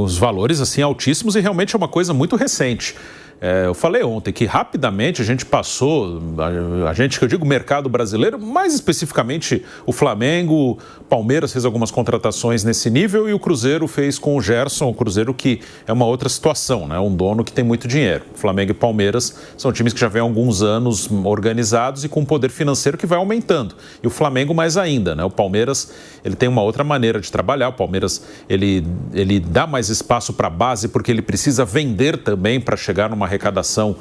os valores assim altíssimos e realmente é uma coisa muito recente. Eu falei ontem que rapidamente a gente passou, que eu digo mercado brasileiro, mais especificamente o Flamengo, Palmeiras fez algumas contratações nesse nível e o Cruzeiro fez com o Gerson, o Cruzeiro que é uma outra situação, né? Um dono que tem muito dinheiro. Flamengo e Palmeiras são times que já vêm há alguns anos organizados e com um poder financeiro que vai aumentando. E o Flamengo mais ainda, né? O Palmeiras, ele tem uma outra maneira de trabalhar, o Palmeiras, ele dá mais espaço para a base porque ele precisa vender também para chegar numa arrecadação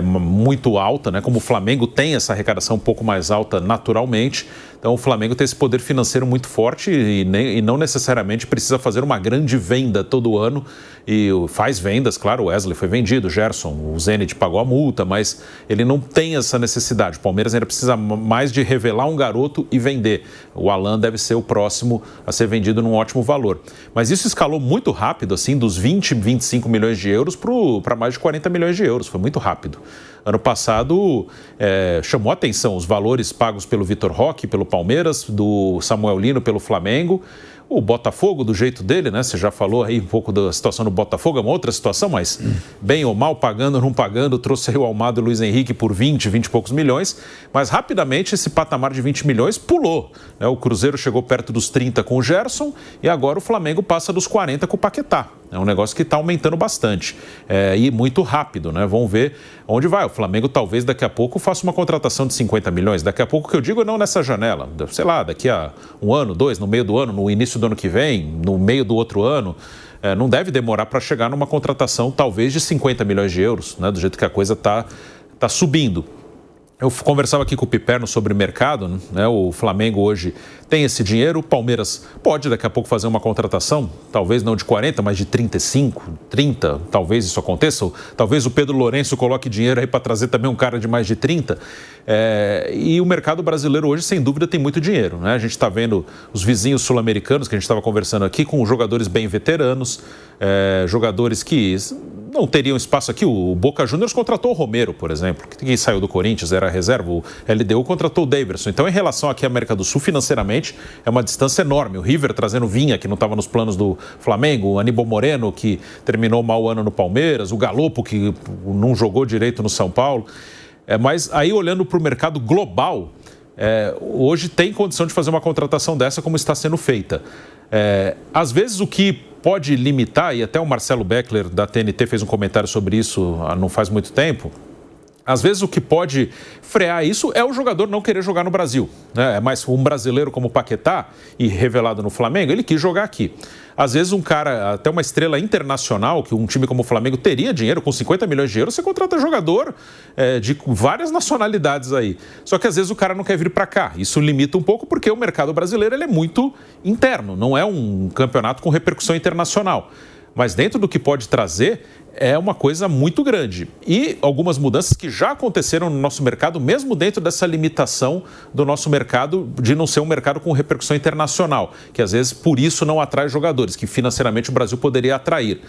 muito alta, né? Como o Flamengo tem essa arrecadação um pouco mais alta naturalmente, então o Flamengo tem esse poder financeiro muito forte e não necessariamente precisa fazer uma grande venda todo ano e faz vendas, claro, o Wesley foi vendido, o Gerson, o Zenit pagou a multa, mas ele não tem essa necessidade. O Palmeiras ainda precisa mais de revelar um garoto e vender. O Alan deve ser o próximo a ser vendido num ótimo valor. Mas isso escalou muito rápido, assim, dos 20, 25 milhões de euros para mais de 40 milhões de euros, foi muito rápido. Ano passado chamou a atenção os valores pagos pelo Vitor Roque, pelo Palmeiras, do Samuel Lino pelo Flamengo, o Botafogo do jeito dele, né? Você já falou aí um pouco da situação do Botafogo, é uma outra situação, mas bem ou mal, pagando ou não pagando, trouxe aí o Almada e o Luiz Henrique por 20 e poucos milhões, mas rapidamente esse patamar de 20 milhões pulou, né? O Cruzeiro chegou perto dos 30 com o Gerson e agora o Flamengo passa dos 40 com o Paquetá. É um negócio que está aumentando bastante e muito rápido, né? Vamos ver onde vai. O Flamengo talvez daqui a pouco faça uma contratação de 50 milhões. Daqui a pouco, que eu digo, não nessa janela. Sei lá, daqui a um ano, dois, no meio do ano, no início do ano que vem, no meio do outro ano. Não deve demorar para chegar numa contratação talvez de 50 milhões de euros, né? Do jeito que a coisa está subindo. Eu conversava aqui com o Piperno sobre mercado, né? O Flamengo hoje tem esse dinheiro, o Palmeiras pode daqui a pouco fazer uma contratação, talvez não de 40, mas de 35, 30, talvez isso aconteça. Ou talvez o Pedro Lourenço coloque dinheiro aí para trazer também um cara de mais de 30. E o mercado brasileiro hoje, sem dúvida, tem muito dinheiro, né? A gente está vendo os vizinhos sul-americanos, que a gente estava conversando aqui, com jogadores bem veteranos, jogadores que não teriam espaço aqui. O Boca Juniors contratou o Romero, por exemplo, que saiu do Corinthians, era reserva. O LDU contratou o Daverson. Então, em relação aqui à América do Sul, financeiramente, é uma distância enorme. O River trazendo Vinha, que não estava nos planos do Flamengo, o Aníbal Moreno, que terminou mal o ano no Palmeiras, o Galopo, que não jogou direito no São Paulo. Mas aí, olhando para o mercado global, hoje tem condição de fazer uma contratação dessa como está sendo feita. Às vezes o que pode limitar, e até o Marcelo Beckler da TNT fez um comentário sobre isso não faz muito tempo, às vezes o que pode frear isso é o jogador não querer jogar no Brasil, né? É mais um brasileiro como o Paquetá, e revelado no Flamengo, ele quis jogar aqui. Às vezes um cara, até uma estrela internacional, que um time como o Flamengo teria dinheiro, com 50 milhões de euros, você contrata jogador de várias nacionalidades aí. Só que às vezes o cara não quer vir para cá. Isso limita um pouco porque o mercado brasileiro ele é muito interno, não é um campeonato com repercussão internacional. Mas dentro do que pode trazer, é uma coisa muito grande. E algumas mudanças que já aconteceram no nosso mercado, mesmo dentro dessa limitação do nosso mercado, de não ser um mercado com repercussão internacional, que às vezes por isso não atrai jogadores, que financeiramente o Brasil poderia atrair.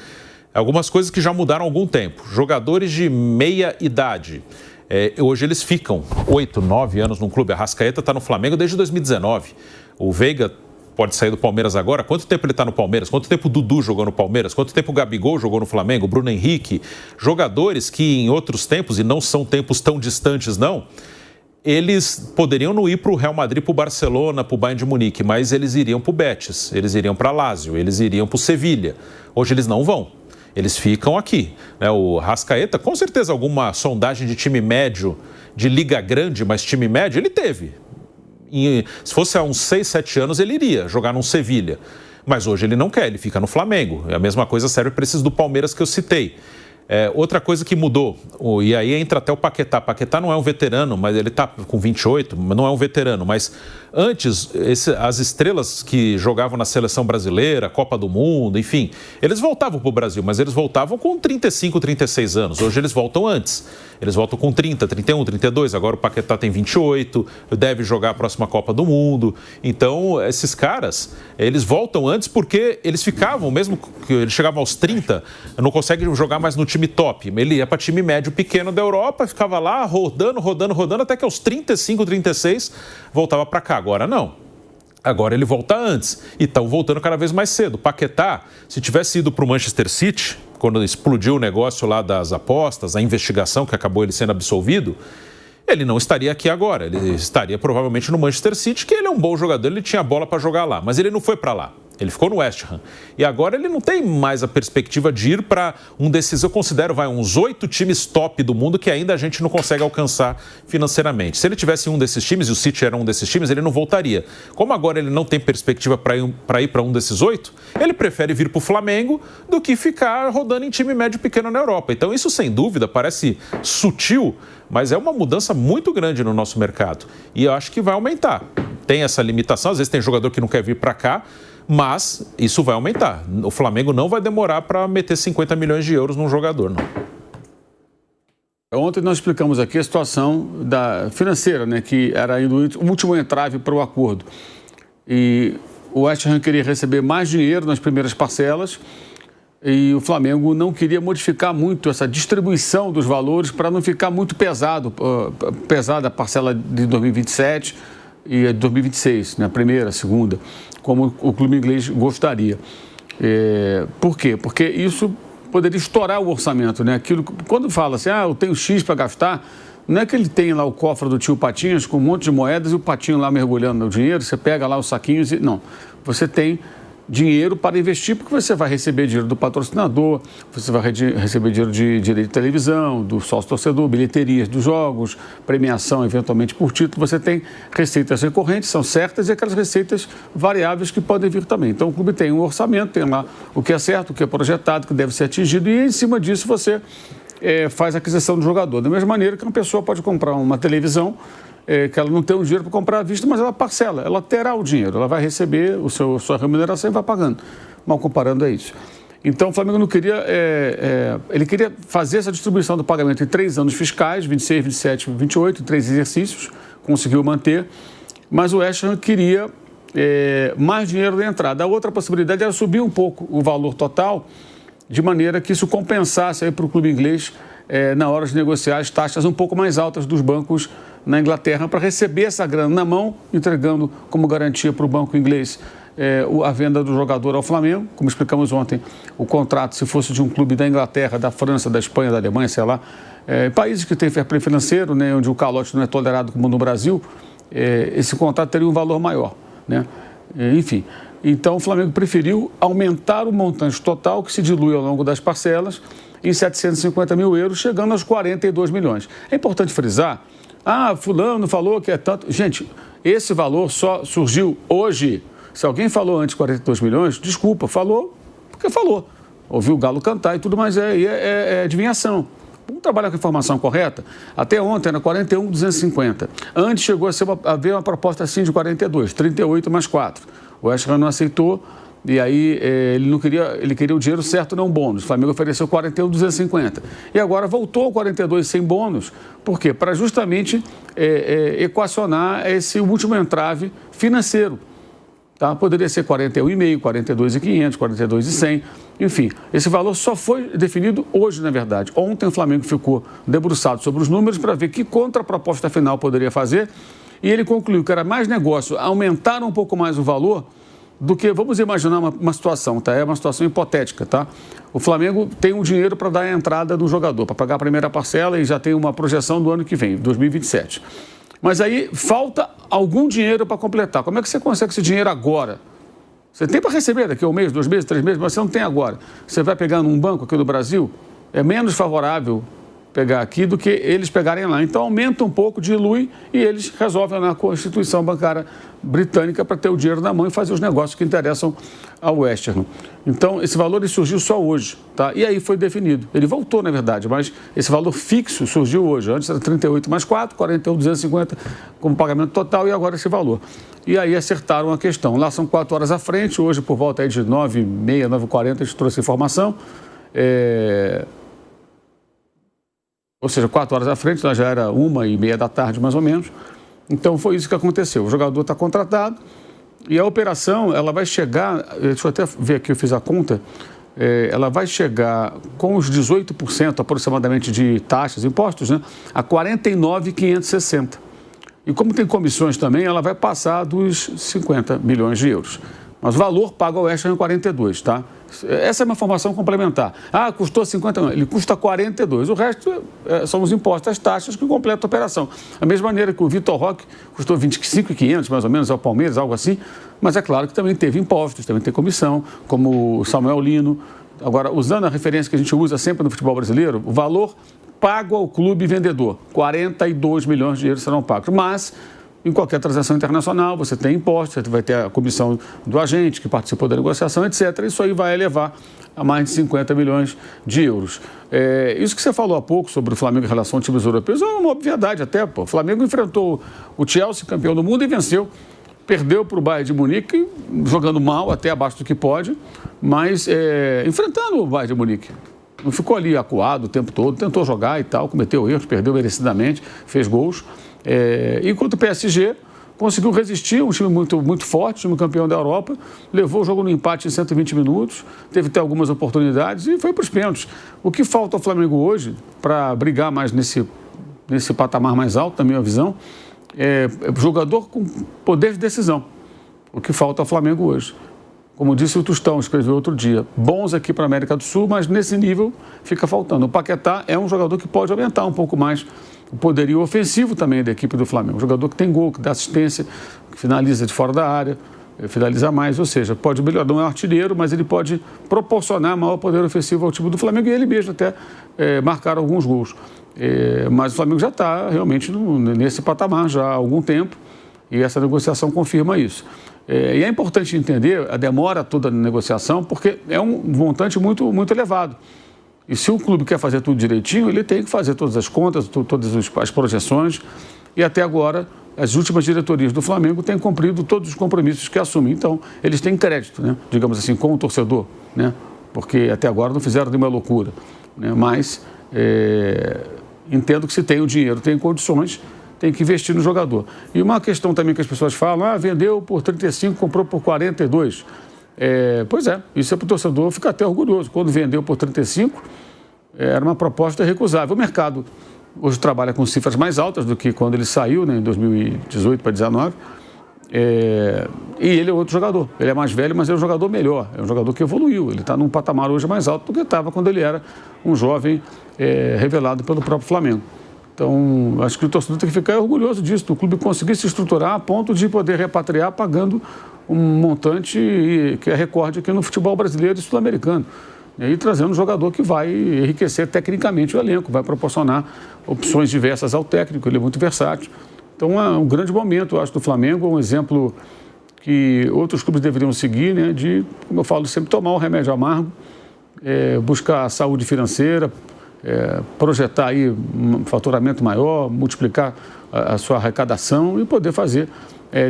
Algumas coisas que já mudaram há algum tempo. Jogadores de meia idade. Hoje eles ficam 8, 9 anos num clube. A Arrascaeta está no Flamengo desde 2019. O Veiga pode sair do Palmeiras agora. Quanto tempo ele está no Palmeiras? Quanto tempo o Dudu jogou no Palmeiras? Quanto tempo o Gabigol jogou no Flamengo? O Bruno Henrique? Jogadores que em outros tempos, e não são tempos tão distantes não, eles poderiam não ir para o Real Madrid, para o Barcelona, para o Bayern de Munique, mas eles iriam para o Betis, eles iriam para Lazio, eles iriam para o Sevilha. Hoje eles não vão. Eles ficam aqui, né? O Arrascaeta, com certeza alguma sondagem de time médio, de liga grande, mas time médio, ele teve. E se fosse há uns 6, 7 anos, ele iria jogar num Sevilha. Mas hoje ele não quer, ele fica no Flamengo. A mesma coisa serve para esses do Palmeiras que eu citei. Outra coisa que mudou, e aí entra até o Paquetá. Paquetá não é um veterano, mas ele está com 28, mas não é um veterano. Mas antes, as estrelas que jogavam na seleção brasileira, Copa do Mundo, enfim, eles voltavam para o Brasil, mas eles voltavam com 35, 36 anos. Hoje eles voltam antes. Eles voltam com 30, 31, 32. Agora o Paquetá tem 28, deve jogar a próxima Copa do Mundo. Então, esses caras, eles voltam antes porque eles ficavam, mesmo que eles chegavam aos 30, não conseguem jogar mais no time top. Ele ia para time médio pequeno da Europa, ficava lá rodando, até que aos 35, 36 voltava para cá. Agora não. Agora ele volta antes e estão voltando cada vez mais cedo. Paquetá, se tivesse ido para o Manchester City, quando explodiu o negócio lá das apostas, a investigação que acabou ele sendo absolvido, ele não estaria aqui agora. Ele estaria provavelmente no Manchester City, que ele é um bom jogador, ele tinha bola para jogar lá, mas ele não foi para lá. Ele ficou no West Ham. E agora ele não tem mais a perspectiva de ir para um desses, eu considero, uns 8 times top do mundo que ainda a gente não consegue alcançar financeiramente. Se ele tivesse um desses times, e o City era um desses times, ele não voltaria. Como agora ele não tem perspectiva para ir para um desses 8, ele prefere vir para o Flamengo do que ficar rodando em time médio pequeno na Europa. Então isso, sem dúvida, parece sutil, mas é uma mudança muito grande no nosso mercado. E eu acho que vai aumentar. Tem essa limitação, às vezes tem jogador que não quer vir para cá, mas isso vai aumentar. O Flamengo não vai demorar para meter 50 milhões de euros num jogador, não. Ontem nós explicamos aqui a situação financeira, né, que era o último entrave para o acordo. E o West Ham queria receber mais dinheiro nas primeiras parcelas e o Flamengo não queria modificar muito essa distribuição dos valores para não ficar muito pesada a parcela de 2027 e 2026, né, a primeira, a segunda, como o clube inglês gostaria. Por quê? Porque isso poderia estourar o orçamento, né? Quando fala assim, eu tenho X para gastar, não é que ele tem lá o cofre do tio Patinhas com um monte de moedas e o Patinho lá mergulhando no dinheiro, você pega lá os saquinhos e... Não, você tem dinheiro para investir, porque você vai receber dinheiro do patrocinador, você vai receber dinheiro de direito de televisão, do sócio-torcedor, bilheterias dos jogos, premiação eventualmente por título. Você tem receitas recorrentes, são certas, e aquelas receitas variáveis que podem vir também. Então o clube tem um orçamento, tem lá o que é certo, o que é projetado, o que deve ser atingido, e em cima disso você faz a aquisição do jogador. Da mesma maneira que uma pessoa pode comprar uma televisão, que ela não tem o dinheiro para comprar à vista, mas ela parcela, ela terá o dinheiro, ela vai receber sua remuneração e vai pagando. Mal comparando, é isso. Então o Flamengo não queria, ele queria fazer essa distribuição do pagamento em 3 anos fiscais, 26, 27, 28, em 3 exercícios, conseguiu manter, mas o West Ham queria mais dinheiro de entrada. A outra possibilidade era subir um pouco o valor total, de maneira que isso compensasse para o clube inglês na hora de negociar as taxas um pouco mais altas dos bancos na Inglaterra, para receber essa grana na mão, entregando como garantia para o banco inglês a venda do jogador ao Flamengo. Como explicamos ontem, o contrato, se fosse de um clube da Inglaterra, da França, da Espanha, da Alemanha, sei lá, países que têm fair play financeiro, né, onde o calote não é tolerado como no Brasil, esse contrato teria um valor maior, né? Enfim, então o Flamengo preferiu aumentar o montante total, que se dilui ao longo das parcelas, em 750 mil euros, chegando aos 42 milhões. É importante frisar, fulano falou que é tanto... Gente, esse valor só surgiu hoje. Se alguém falou antes 42 milhões, desculpa, falou porque falou. Ouviu o galo cantar e tudo mais, é adivinhação. Vamos trabalhar com a informação correta? Até ontem era 41,250. Antes chegou a haver uma proposta assim de 42, 38 mais 4. O West Ham não aceitou. E aí ele queria o dinheiro certo, não bônus. O Flamengo ofereceu 41,250. E agora voltou ao 42 sem bônus. Por quê? Para justamente equacionar esse último entrave financeiro. Tá? Poderia ser 41,5, 42,500, 42,100. Enfim, esse valor só foi definido hoje, na verdade. Ontem o Flamengo ficou debruçado sobre os números para ver que contraproposta final poderia fazer. E ele concluiu que era mais negócio aumentar um pouco mais o valor do que, vamos imaginar uma situação, tá? É uma situação hipotética, tá? O Flamengo tem um dinheiro para dar a entrada do jogador, para pagar a primeira parcela e já tem uma projeção do ano que vem, 2027. Mas aí falta algum dinheiro para completar. Como é que você consegue esse dinheiro agora? Você tem para receber daqui a 1 mês, 2 meses, 3 meses, mas você não tem agora. Você vai pegar num banco aqui do Brasil, é menos favorável pegar aqui do que eles pegarem lá. Então aumenta um pouco, dilui e eles resolvem na Constituição Bancária Britânica para ter o dinheiro na mão e fazer os negócios que interessam ao West Ham. Então esse valor surgiu só hoje, tá? E aí foi definido. Ele voltou, na verdade, mas esse valor fixo surgiu hoje. Antes era 38 mais 4, 41,250 como pagamento total e agora esse valor. E aí acertaram a questão. Lá são 4 horas à frente, hoje por volta aí de 9h30, 9h40 a gente trouxe informação. Ou seja, 4 horas à frente, já era 1h30 da tarde, mais ou menos. Então, foi isso que aconteceu. O jogador está contratado e a operação, ela vai chegar... Deixa eu até ver aqui, eu fiz a conta. Ela vai chegar com os 18% aproximadamente de taxas, impostos, né? A 49.560. E como tem comissões também, ela vai passar dos 50 milhões de euros. Mas o valor pago ao West Ham é 42, tá? Essa é uma informação complementar. Ah, custou 50 milhões. Ele custa 42. O resto são os impostos, as taxas que completam a operação. Da mesma maneira que o Vitor Roque custou 25.500, mais ou menos, ao Palmeiras, algo assim. Mas é claro que também teve impostos, também tem comissão, como o Samuel Lino. Agora, usando a referência que a gente usa sempre no futebol brasileiro, o valor pago ao clube vendedor, 42 milhões de euros serão pagos. Mas, em qualquer transação internacional, você tem impostos, você vai ter a comissão do agente que participou da negociação, etc. Isso aí vai elevar a mais de 50 milhões de euros. Isso que você falou há pouco sobre o Flamengo em relação a times europeus é uma obviedade até. Pô. O Flamengo enfrentou o Chelsea, campeão do mundo, e venceu. Perdeu para o Bayern de Munique, jogando mal, até abaixo do que pode, mas enfrentando o Bayern de Munique. Não ficou ali acuado o tempo todo, tentou jogar e tal, cometeu erros, perdeu merecidamente, fez gols. Enquanto o PSG conseguiu resistir, um time muito forte, time campeão da Europa, levou o jogo no empate em 120 minutos, teve até algumas oportunidades e foi para os pênaltis. O que falta ao Flamengo hoje, para brigar mais nesse patamar mais alto, na minha visão, é jogador com poder de decisão. O que falta ao Flamengo hoje. Como disse o Tostão, escreveu outro dia, bons aqui para a América do Sul, mas nesse nível fica faltando. O Paquetá é um jogador que pode aumentar um pouco mais o poderio ofensivo também da equipe do Flamengo. Um jogador que tem gol, que dá assistência, que finaliza de fora da área, finaliza mais, ou seja, pode melhorar, não é artilheiro, mas ele pode proporcionar maior poder ofensivo ao time do Flamengo e ele mesmo até marcar alguns gols. Mas o Flamengo já está realmente nesse patamar já há algum tempo e essa negociação confirma isso. E é importante entender a demora toda na negociação, porque é um montante muito elevado. E se o clube quer fazer tudo direitinho, ele tem que fazer todas as contas, todas as projeções. E até agora, as últimas diretorias do Flamengo têm cumprido todos os compromissos que assumem. Então, eles têm crédito, né? Digamos assim, com o torcedor, né? Porque até agora não fizeram nenhuma loucura, né? Mas entendo que se tem o dinheiro, tem condições, tem que investir no jogador. E uma questão também que as pessoas falam, vendeu por 35, comprou por 42. Pois é, isso é para o torcedor ficar até orgulhoso. Quando vendeu por 35, era uma proposta recusável. O mercado hoje trabalha com cifras mais altas do que quando ele saiu, né, em 2018 para 2019. E ele é outro jogador. Ele é mais velho, mas é um jogador melhor. É um jogador que evoluiu. Ele está num patamar hoje mais alto do que estava quando ele era um jovem revelado pelo próprio Flamengo. Então, acho que o torcedor tem que ficar orgulhoso disso, do clube conseguir se estruturar a ponto de poder repatriar pagando um montante que é recorde aqui no futebol brasileiro e sul-americano. E aí trazendo um jogador que vai enriquecer tecnicamente o elenco, vai proporcionar opções diversas ao técnico, ele é muito versátil. Então é um grande momento, eu acho, do Flamengo, um exemplo que outros clubes deveriam seguir, né, de, como eu falo, sempre tomar um remédio amargo, buscar saúde financeira, projetar aí um faturamento maior, multiplicar a sua arrecadação e poder fazer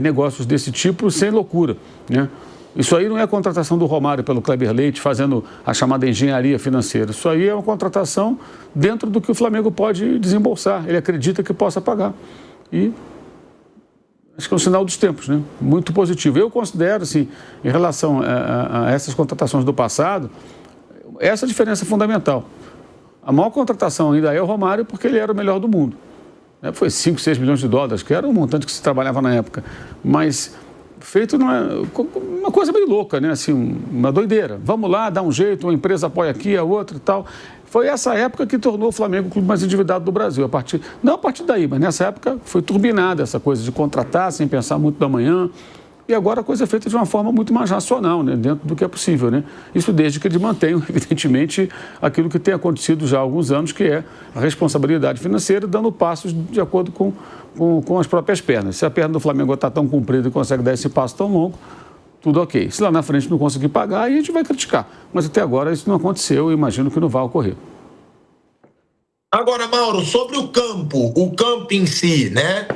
negócios desse tipo sem loucura, né? Isso aí não é a contratação do Romário pelo Kleber Leite, fazendo a chamada engenharia financeira. Isso aí é uma contratação dentro do que o Flamengo pode desembolsar. Ele acredita que possa pagar. E acho que é um sinal dos tempos, né? Muito positivo. Eu considero, assim, em relação a essas contratações do passado, essa diferença é fundamental. A maior contratação ainda é o Romário, porque ele era o melhor do mundo. Foi 5, 6 milhões de dólares, que era um montante que se trabalhava na época. Mas feito uma coisa meio louca, né? Assim, uma doideira. Vamos lá, dá um jeito, uma empresa apoia aqui, a outra e tal. Foi essa época que tornou o Flamengo o clube mais endividado do Brasil. Não a partir daí, mas nessa época foi turbinada essa coisa de contratar sem pensar muito da manhã. E agora a coisa é feita de uma forma muito mais racional, né? Dentro do que é possível, né? Isso desde que eles mantenham, evidentemente, aquilo que tem acontecido já há alguns anos, que é a responsabilidade financeira, dando passos de acordo com as próprias pernas. Se a perna do Flamengo está tão comprida e consegue dar esse passo tão longo, tudo ok. Se lá na frente não conseguir pagar, aí a gente vai criticar. Mas até agora isso não aconteceu e imagino que não vai ocorrer. Agora, Mauro, sobre o campo em si, né?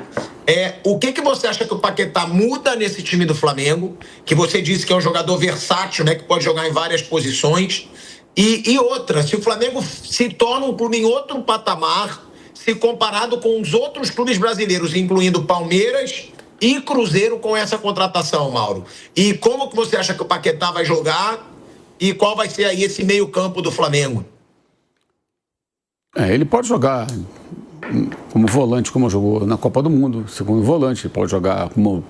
O que você acha que o Paquetá muda nesse time do Flamengo? Que você disse que é um jogador versátil, né? Que pode jogar em várias posições. E outra, se o Flamengo se torna um clube em outro patamar, se comparado com os outros clubes brasileiros, incluindo Palmeiras e Cruzeiro, com essa contratação, Mauro. E como que você acha que o Paquetá vai jogar? E qual vai ser aí esse meio-campo do Flamengo? Ele pode jogar como volante, como jogou na Copa do Mundo, segundo volante, pode jogar como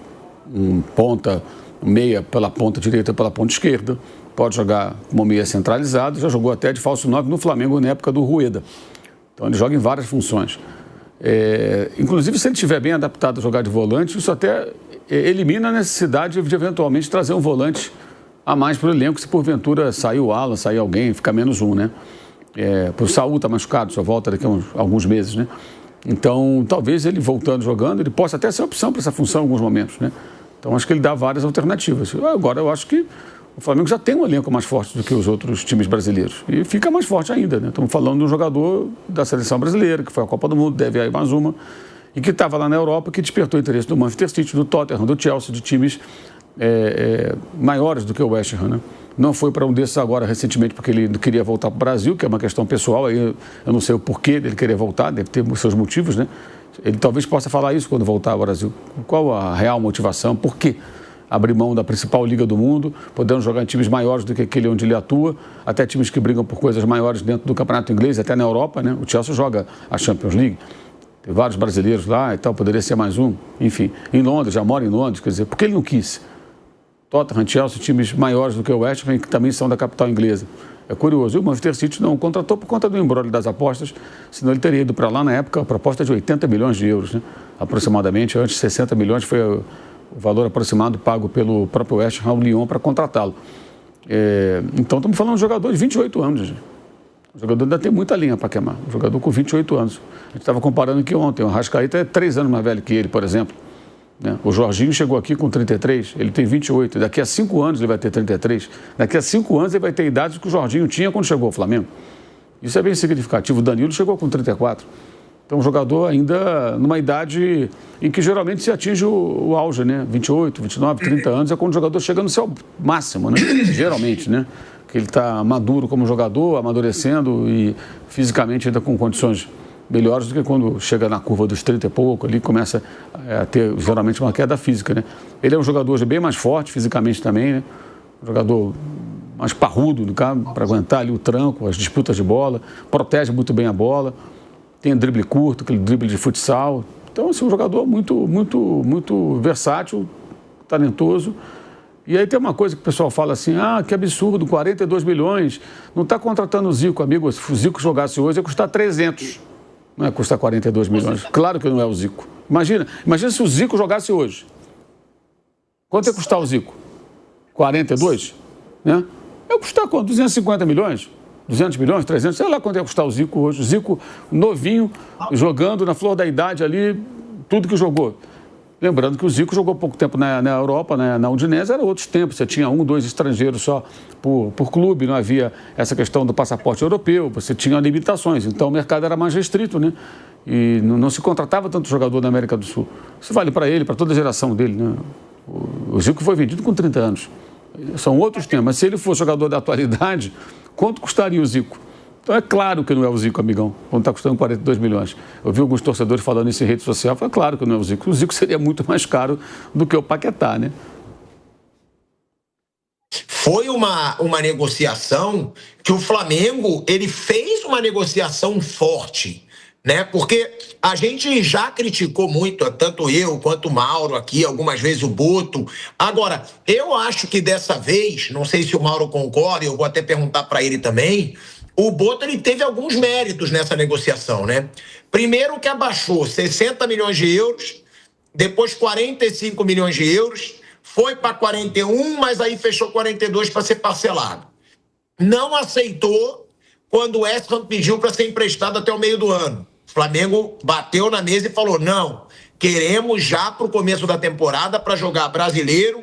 um ponta, meia pela ponta direita, pela ponta esquerda, pode jogar como meia centralizado, já jogou até de falso 9 no Flamengo na época do Rueda. Então ele joga em várias funções. Inclusive, se ele estiver bem adaptado a jogar de volante, isso até elimina a necessidade de eventualmente trazer um volante a mais para o elenco, se porventura sair o Alan, sair alguém, ficar menos um, né? O Saúl está machucado, só volta daqui a alguns meses, né? Então, talvez ele voltando jogando, ele possa até ser opção para essa função em alguns momentos, né? Então, acho que ele dá várias alternativas. Agora, eu acho que o Flamengo já tem um elenco mais forte do que os outros times brasileiros. E fica mais forte ainda, né? Estamos falando de um jogador da seleção brasileira, que foi à Copa do Mundo, deve ir mais uma, e que estava lá na Europa, que despertou o interesse do Manchester City, do Tottenham, do Chelsea, de times maiores do que o West Ham, né? Não foi para um desses agora, recentemente, porque ele queria voltar para o Brasil, que é uma questão pessoal, aí eu não sei o porquê dele querer voltar, deve ter seus motivos, né? Ele talvez possa falar isso quando voltar ao Brasil. Qual a real motivação? Por quê? Abrir mão da principal liga do mundo, podendo jogar em times maiores do que aquele onde ele atua, até times que brigam por coisas maiores dentro do campeonato inglês, até na Europa, né? O Chelsea joga a Champions League, tem vários brasileiros lá e tal, poderia ser mais um. Enfim, em Londres, já mora em Londres, quer dizer, por que ele não quis? Tottenham, Chelsea, times maiores do que o West Ham, que também são da capital inglesa. É curioso. E o Manchester City não contratou por conta do embrólio das apostas, senão ele teria ido para lá na época, a proposta de 80 milhões de euros, né? Aproximadamente. Antes, 60 milhões foi o valor aproximado pago pelo próprio West Ham ao Lyon para contratá-lo. Então, estamos falando de um jogador de 28 anos. Gente. O jogador ainda tem muita linha para queimar. Um jogador com 28 anos. A gente estava comparando aqui ontem. O Arrascaeta é 3 anos mais velho que ele, por exemplo. O Jorginho chegou aqui com 33, ele tem 28, daqui a 5 anos ele vai ter 33, daqui a 5 anos ele vai ter a idade que o Jorginho tinha quando chegou ao Flamengo. Isso é bem significativo. O Danilo chegou com 34. Então, um jogador ainda numa idade em que geralmente se atinge o auge, né? 28, 29, 30 anos é quando o jogador chega no seu máximo, né? Geralmente, né? Que ele está maduro como jogador, amadurecendo e fisicamente ainda com condições melhores do que quando chega na curva dos 30 e pouco, ali começa a ter geralmente uma queda física, né? Ele é um jogador bem mais forte fisicamente também, né? Um jogador mais parrudo, para aguentar ali o tranco, as disputas de bola, protege muito bem a bola, tem drible curto, aquele drible de futsal. Então, assim, um jogador muito versátil, talentoso. E aí tem uma coisa que o pessoal fala assim, que absurdo, 42 milhões, não está contratando o Zico, amigo, se o Zico jogasse hoje ia custar 300. Não é custar 42 milhões. Claro que não é o Zico. Imagina se o Zico jogasse hoje. Quanto ia custar o Zico? 42? Né? Ia custar quanto? 250 milhões? 200 milhões? 300? Sei lá quanto ia custar o Zico hoje. O Zico novinho, jogando na flor da idade ali, tudo que jogou. Lembrando que o Zico jogou pouco tempo na Europa, na Udinese, era outros tempos. Você tinha 1, 2 estrangeiros só por clube, não havia essa questão do passaporte europeu, você tinha limitações. Então o mercado era mais restrito, né? E não se contratava tanto jogador da América do Sul. Isso vale para ele, para toda a geração dele, né? O Zico foi vendido com 30 anos. São outros tempos. Mas se ele fosse jogador da atualidade, quanto custaria o Zico? Então é claro que não é o Zico, amigão, quando está custando 42 milhões. Eu vi alguns torcedores falando isso em rede social, é claro que não é o Zico. O Zico seria muito mais caro do que o Paquetá, né? Foi uma negociação que o Flamengo, ele fez uma negociação forte, né? Porque a gente já criticou muito, tanto eu quanto o Mauro aqui, algumas vezes o Boto. Agora, eu acho que dessa vez, não sei se o Mauro concorda, eu vou até perguntar para ele também, o Boto, ele teve alguns méritos nessa negociação, né? Primeiro que abaixou 60 milhões de euros, depois 45 milhões de euros, foi para 41, mas aí fechou 42 para ser parcelado. Não aceitou quando o West Ham pediu para ser emprestado até o meio do ano. O Flamengo bateu na mesa e falou, não, queremos já para o começo da temporada para jogar Brasileiro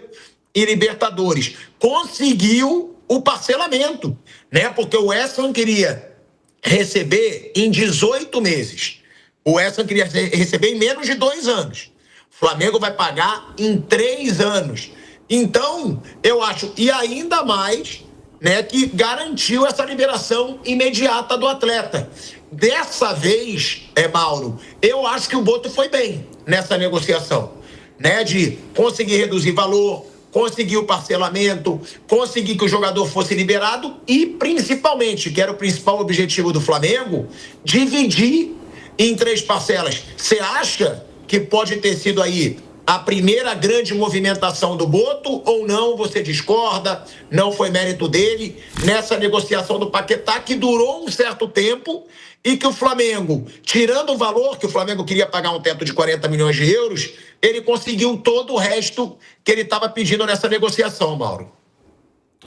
e Libertadores. Conseguiu o parcelamento, né? Porque o West Ham queria receber em 18 meses. O West Ham queria receber em menos de 2 anos. O Flamengo vai pagar em 3 anos. Então, eu acho, e ainda mais, né, que garantiu essa liberação imediata do atleta. Dessa vez, Mauro, eu acho que o Boto foi bem nessa negociação, né? De conseguir reduzir valor, conseguir o parcelamento, conseguir que o jogador fosse liberado e, principalmente, que era o principal objetivo do Flamengo, dividir em 3 parcelas. Você acha que pode ter sido aí a primeira grande movimentação do Boto ou não? Você discorda? Não foi mérito dele nessa negociação do Paquetá, que durou um certo tempo e que o Flamengo, tirando o valor que o Flamengo queria pagar, um teto de 40 milhões de euros, ele conseguiu todo o resto que ele estava pedindo nessa negociação, Mauro.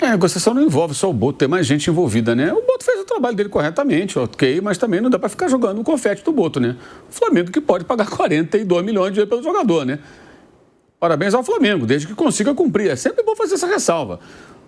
A negociação não envolve só o Boto, tem mais gente envolvida, né? O Boto fez o trabalho dele corretamente, ok, mas também não dá para ficar jogando o confete do Boto, né? O Flamengo que pode pagar 42 milhões de euros pelo jogador, né? Parabéns ao Flamengo, desde que consiga cumprir. É sempre bom fazer essa ressalva.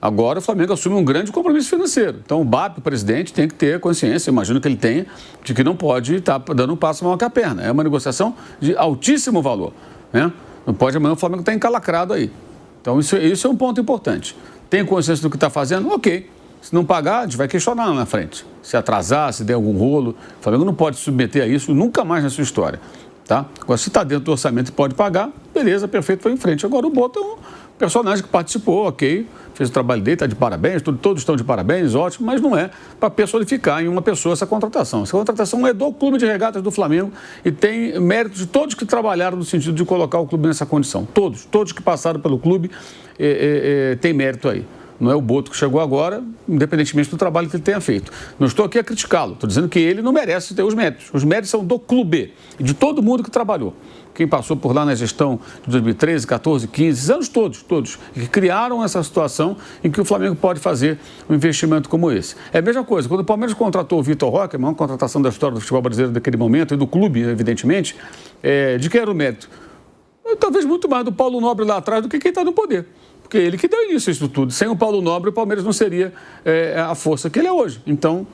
Agora o Flamengo assume um grande compromisso financeiro. Então o BAP, o presidente, tem que ter consciência, imagino que ele tenha, de que não pode estar dando um passo maior que a perna. É uma negociação de altíssimo valor, né? Não pode amanhã o Flamengo estar encalacrado aí. Então isso é um ponto importante. Tem consciência do que está fazendo? Ok. Se não pagar, a gente vai questionar lá na frente. Se atrasar, se der algum rolo. O Flamengo não pode se submeter a isso nunca mais na sua história. Tá? Agora, se está dentro do orçamento e pode pagar, beleza, perfeito, foi em frente. Agora o Boto é um personagem que participou, ok, fez o trabalho dele, está de parabéns, todos estão de parabéns, ótimo, mas não é para personificar em uma pessoa essa contratação. Essa contratação é do Clube de Regatas do Flamengo e tem mérito de todos que trabalharam no sentido de colocar o clube nessa condição. Todos que passaram pelo clube têm mérito aí. Não é o Boto que chegou agora, independentemente do trabalho que ele tenha feito. Não estou aqui a criticá-lo, estou dizendo que ele não merece ter os méritos. Os méritos são do clube e de todo mundo que trabalhou. Quem passou por lá na gestão de 2013, 14, 15, anos todos, que criaram essa situação em que o Flamengo pode fazer um investimento como esse. É a mesma coisa, quando o Palmeiras contratou o Vitor Roque, a maior contratação da história do futebol brasileiro daquele momento, e do clube, evidentemente, de quem era o mérito? Talvez muito mais do Paulo Nobre lá atrás do que quem está no poder. Porque ele que deu início a isso tudo. Sem o Paulo Nobre, o Palmeiras não seria a força que ele é hoje. Então,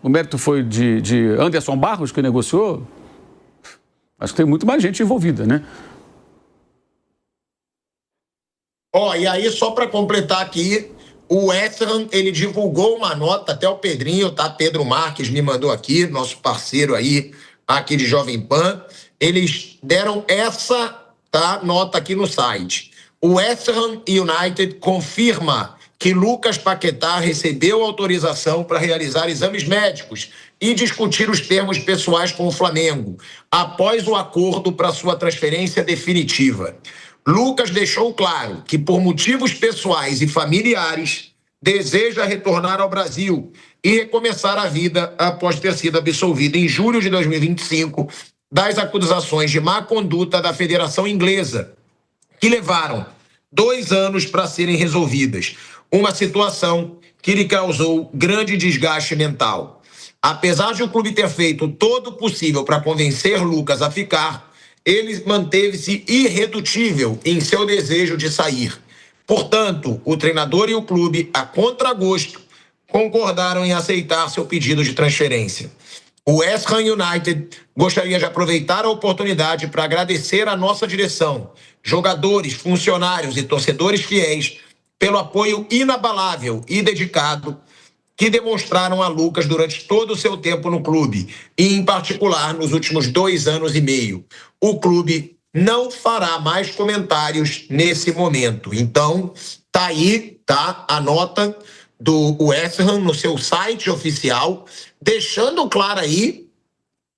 o mérito foi de Anderson Barros, que negociou. Acho que tem muito mais gente envolvida, né? E aí, só para completar aqui, o West Ham, ele divulgou uma nota, até o Pedrinho, tá? Pedro Marques me mandou aqui, nosso parceiro aí, aqui de Jovem Pan. Eles deram essa, nota aqui no site. O West Ham United confirma que Lucas Paquetá recebeu autorização para realizar exames médicos e discutir os termos pessoais com o Flamengo, após o acordo para sua transferência definitiva. Lucas deixou claro que, por motivos pessoais e familiares, deseja retornar ao Brasil e recomeçar a vida após ter sido absolvido em julho de 2025 das acusações de má conduta da Federação Inglesa, que levaram 2 anos para serem resolvidas. Uma situação que lhe causou grande desgaste mental. Apesar de o clube ter feito todo o possível para convencer Lucas a ficar, ele manteve-se irredutível em seu desejo de sair. Portanto, o treinador e o clube, a contragosto, concordaram em aceitar seu pedido de transferência. O West Ham United gostaria de aproveitar a oportunidade para agradecer à nossa direção, jogadores, funcionários e torcedores fiéis, pelo apoio inabalável e dedicado que demonstraram a Lucas durante todo o seu tempo no clube, e em particular nos últimos 2 anos e meio. O clube não fará mais comentários nesse momento. Então, tá aí, a nota do West Ham no seu site oficial, deixando claro aí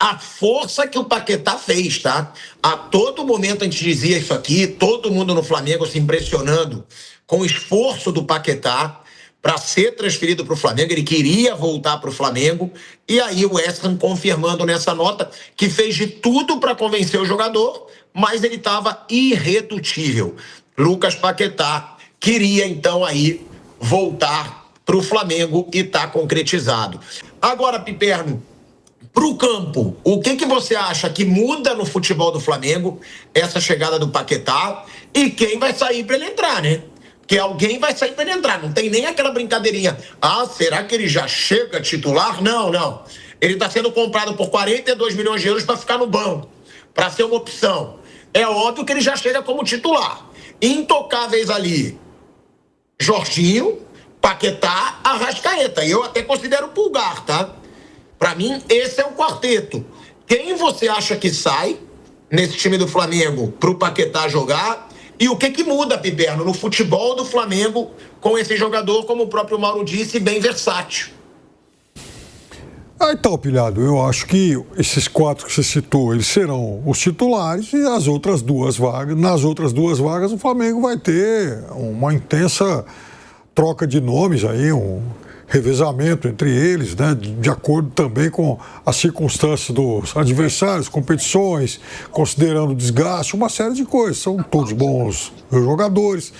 a força que o Paquetá fez, tá? A todo momento a gente dizia isso aqui, todo mundo no Flamengo se impressionando com o esforço do Paquetá para ser transferido para o Flamengo. Ele queria voltar para o Flamengo, e aí o West Ham confirmando nessa nota que fez de tudo para convencer o jogador, mas ele estava irredutível. Lucas Paquetá queria então aí voltar para o Flamengo e está concretizado. Agora, Piperno, para o campo, o que você acha que muda no futebol do Flamengo essa chegada do Paquetá, e quem vai sair para ele entrar, né? Que alguém vai sair para ele entrar. Não tem nem aquela brincadeirinha. Será que ele já chega titular? Não. Ele está sendo comprado por 42 milhões de euros para ficar no banco, para ser uma opção. É óbvio que ele já chega como titular. Intocáveis ali: Jorginho, Paquetá, Arrascaeta. E eu até considero o Pulgar, tá? Para mim, esse é o quarteto. Quem você acha que sai nesse time do Flamengo para o Paquetá jogar? E o que muda, Piperno, no futebol do Flamengo com esse jogador, como o próprio Mauro disse, bem versátil? Então, Pilhado, eu acho que esses 4 que você citou, eles serão os titulares e as outras 2 vagas. Nas outras 2 vagas, o Flamengo vai ter uma intensa troca de nomes aí, um revezamento entre eles, né, de acordo também com as circunstâncias dos adversários, competições, considerando o desgaste, uma série de coisas. São todos bons jogadores.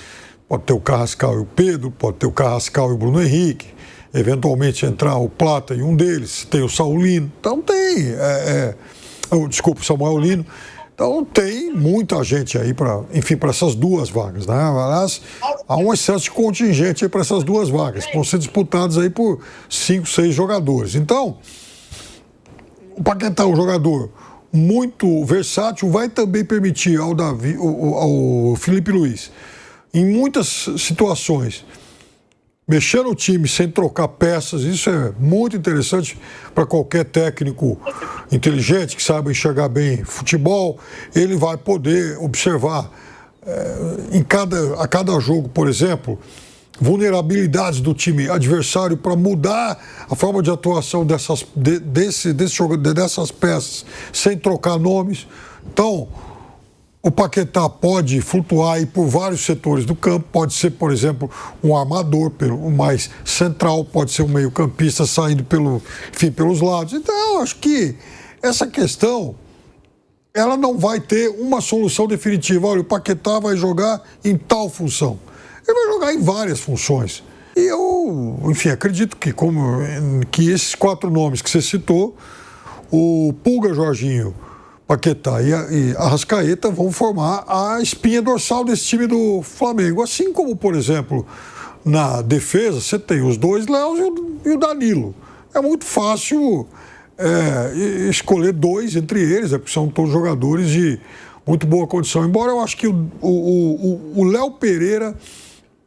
Pode ter o Carrascal e o Pedro, pode ter o Carrascal e o Bruno Henrique. Eventualmente entrar o Plata e um deles, tem o Saulino, então tem, desculpa, o Samuel Lino, então tem muita gente aí para essas 2 vagas, né? Aliás, há um excesso de contingente aí para essas 2 vagas, que vão ser disputadas aí por 5, 6 jogadores. Então, o Paquetá é um jogador muito versátil, vai também permitir ao Felipe Luiz, em muitas situações, mexer no time sem trocar peças, isso é muito interessante para qualquer técnico inteligente que saiba enxergar bem futebol. Ele vai poder observar a cada jogo, por exemplo, vulnerabilidades do time adversário para mudar a forma de atuação dessas peças sem trocar nomes. Então, o Paquetá pode flutuar aí por vários setores do campo, pode ser, por exemplo, um armador, o mais central, pode ser um meio-campista saindo pelos lados. Então, eu acho que essa questão, ela não vai ter uma solução definitiva. Olha, o Paquetá vai jogar em tal função. Ele vai jogar em várias funções. E eu, acredito que esses 4 nomes que você citou, o Pulga, Jorginho, Paquetá e Arrascaeta vão formar a espinha dorsal desse time do Flamengo. Assim como, por exemplo, na defesa, você tem os 2 Léos e o Danilo. É muito fácil escolher 2 entre eles, porque são todos jogadores de muito boa condição. Embora eu acho que o Léo Pereira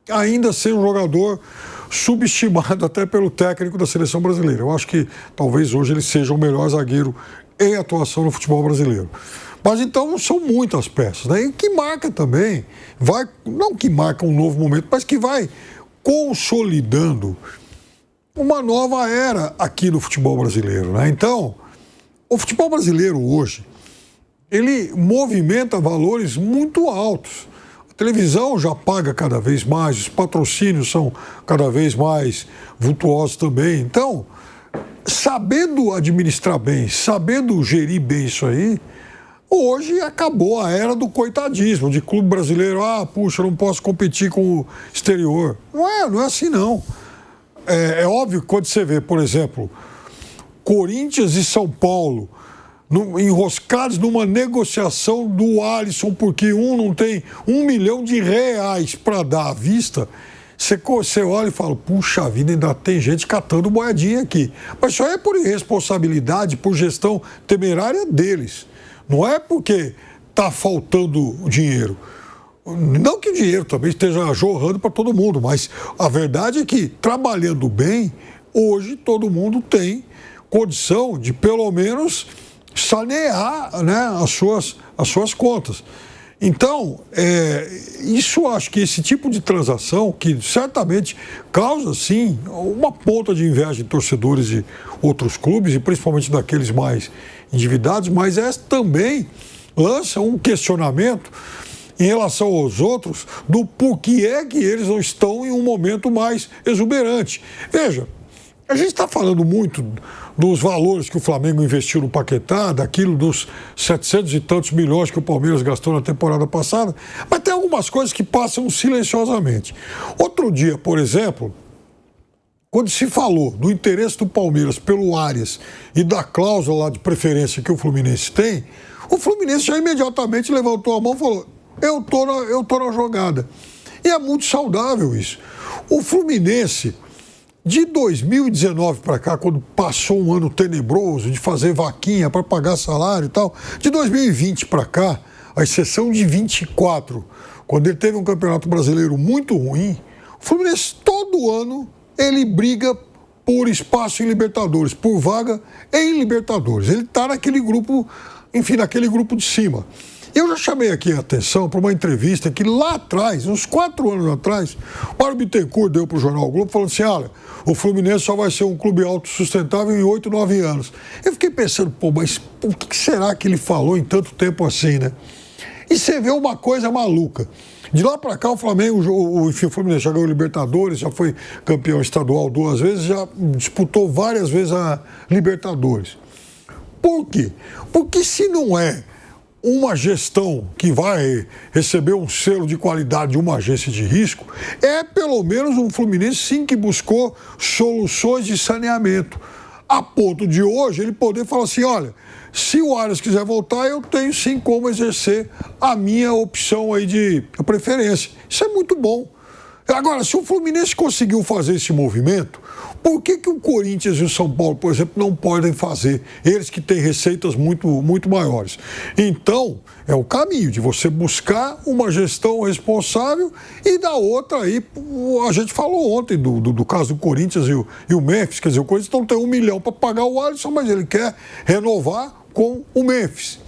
ainda seja um jogador subestimado até pelo técnico da seleção brasileira. Eu acho que talvez hoje ele seja o melhor zagueiro em atuação no futebol brasileiro. Mas então são muitas peças, né? E que marca também, não que marca um novo momento, mas que vai consolidando uma nova era aqui no futebol brasileiro, né? Então, o futebol brasileiro hoje, ele movimenta valores muito altos. A televisão já paga cada vez mais, os patrocínios são cada vez mais vultuosos também. Então, sabendo administrar bem, sabendo gerir bem isso aí, hoje acabou a era do coitadismo, de clube brasileiro, puxa, não posso competir com o exterior. Não é assim não. É óbvio que quando você vê, por exemplo, Corinthians e São Paulo enroscados numa negociação do Alisson, porque um não tem R$1 milhão para dar à vista, você olha e fala, puxa vida, ainda tem gente catando moedinha aqui. Mas isso aí é por irresponsabilidade, por gestão temerária deles. Não é porque está faltando dinheiro. Não que o dinheiro também esteja jorrando para todo mundo, mas a verdade é que, trabalhando bem, hoje todo mundo tem condição de, pelo menos, sanear, né, as suas contas. Então, isso acho que esse tipo de transação, que certamente causa, sim, uma ponta de inveja em torcedores de outros clubes, e principalmente daqueles mais endividados, mas também lança um questionamento em relação aos outros do porquê é que eles não estão em um momento mais exuberante. Veja, a gente está falando muito dos valores que o Flamengo investiu no Paquetá, daquilo dos 700 e tantos milhões que o Palmeiras gastou na temporada passada, mas tem algumas coisas que passam silenciosamente. Outro dia, por exemplo, quando se falou do interesse do Palmeiras pelo Arias e da cláusula lá de preferência que o Fluminense tem, o Fluminense já imediatamente levantou a mão e falou, eu tô na jogada. E é muito saudável isso. O Fluminense, de 2019 para cá, quando passou um ano tenebroso de fazer vaquinha para pagar salário e tal, de 2020 para cá, a exceção de 24, quando ele teve um campeonato brasileiro muito ruim, o Fluminense todo ano ele briga por espaço em Libertadores, por vaga em Libertadores. Ele está naquele grupo, enfim, naquele grupo de cima. Eu já chamei aqui a atenção para uma entrevista que lá atrás, uns 4 anos atrás, o Mário Bittencourt deu para o Jornal Globo falando assim, olha, o Fluminense só vai ser um clube autossustentável em 8, 9 anos. Eu fiquei pensando, pô, mas por que será que ele falou em tanto tempo assim, né? E você vê uma coisa maluca. De lá para cá, o Flamengo, o Fluminense já ganhou Libertadores, já foi campeão estadual 2 vezes, já disputou várias vezes a Libertadores. Por quê? Porque se não é uma gestão que vai receber um selo de qualidade de uma agência de risco, é pelo menos um Fluminense, sim, que buscou soluções de saneamento. A ponto de hoje ele poder falar assim, olha, se o Arias quiser voltar, eu tenho sim como exercer a minha opção aí de preferência. Isso é muito bom. Agora, se o Fluminense conseguiu fazer esse movimento, por que o Corinthians e o São Paulo, por exemplo, não podem fazer? Eles que têm receitas muito, muito maiores. Então, é o caminho de você buscar uma gestão responsável e da outra aí, a gente falou ontem do caso do Corinthians e o Memphis, quer dizer, o Corinthians não tem 1 milhão para pagar o Alisson, mas ele quer renovar com o Memphis.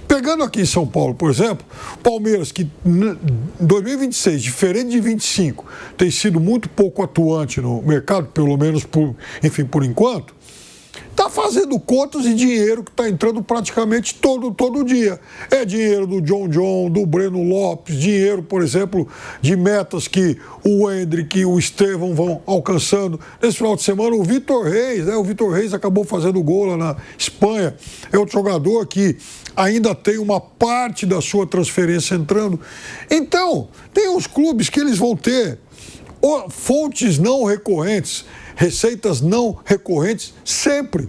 Pegando aqui em São Paulo, por exemplo, Palmeiras, que em 2026, diferente de 25, tem sido muito pouco atuante no mercado, pelo menos por enquanto, está fazendo contas de dinheiro que está entrando praticamente todo dia. É dinheiro do John, do Breno Lopes, dinheiro, por exemplo, de metas que o Hendrick e o Estevão vão alcançando. Nesse final de semana, o Vitor Reis, né? O Vitor Reis acabou fazendo gol lá na Espanha. É outro jogador que ainda tem uma parte da sua transferência entrando. Então, tem uns clubes que eles vão ter fontes não recorrentes, receitas não recorrentes sempre,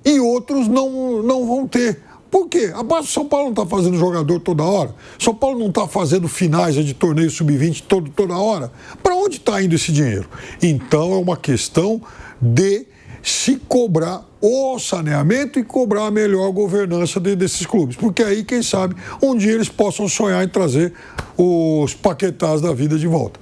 e outros não vão ter. Por quê? A base do São Paulo não está fazendo jogador toda hora? São Paulo não está fazendo finais de torneio sub-20 toda hora? Para onde está indo esse dinheiro? Então é uma questão de se cobrar o saneamento e cobrar a melhor governança desses clubes. Porque aí, quem sabe, um dia eles possam sonhar em trazer os Paquetás da vida de volta.